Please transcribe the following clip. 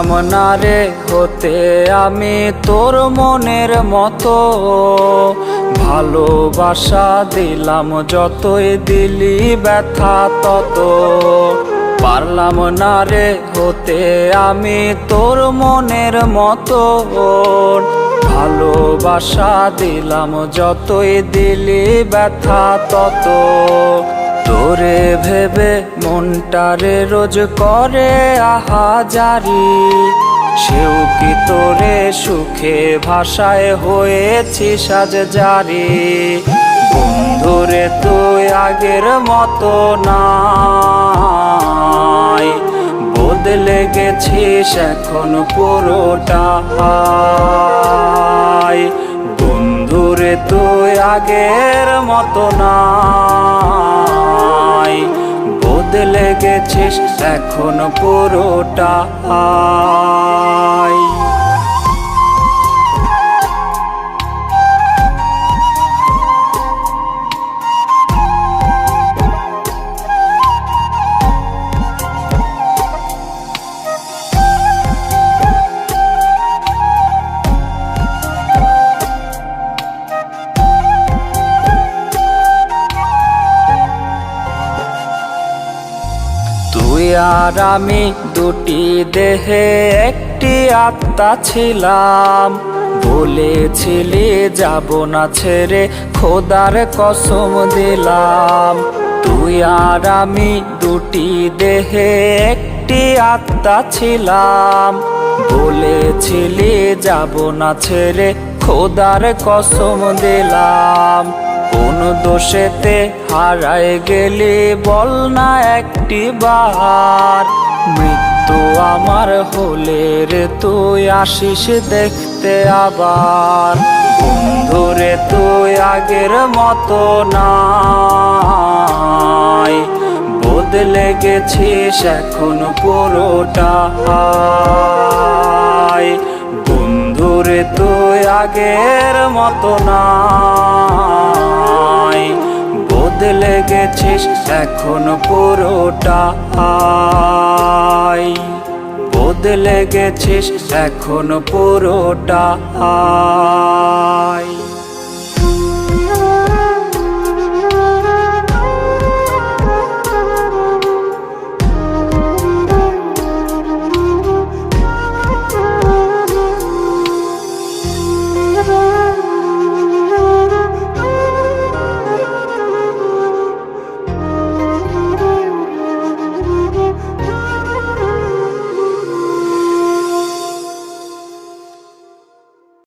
পারলাম না রে হতে আমি তোর মনের মতো, ভালোবাসা দিলাম যতই দিলি ব্যথা তত। পারলাম না রে হতে আমি তোর মনের মতো, ভালোবাসা দিলাম যতই দিলি ব্যথা তত। তোরে ভেবে মনটারে রোজ করে আহাজারি, সেও কি তোরে সুখে ভাষায় হয়েছি সাজজারি। বন্ধুরে তুই আগের মতো নাই, বদলে গেছিস এখন পুরোটাই। বন্ধুরে তুই আগের মতো নাই, বদলে গেছিস এখন পুরোটাই। তুই আর আমি দুটি দেহে একটি আত্মা ছিলাম, বলেছিলি যাব না ছেড়ে খোদার কসম দিলাম। তুই আর আমি দুটি দেহে একটি আত্মা ছিলাম, বলেছিলি যাব না ছেড়ে খোদার কসম দিলাম। কোন দোষেতে হারায় গেলি বল না একটি বার, মৃত্যু আমার হলে রে তুই আসিস দেখতে আবার। বন্ধুরে তুই আগের মতো নাই, বদলে গেছিস এখন পুরোটাই। বন্ধুরে তুই আগের মতো নাই, বদলে গেছিস এখন পুরোটাই। বদলে গেছিস এখন পুরোটাই।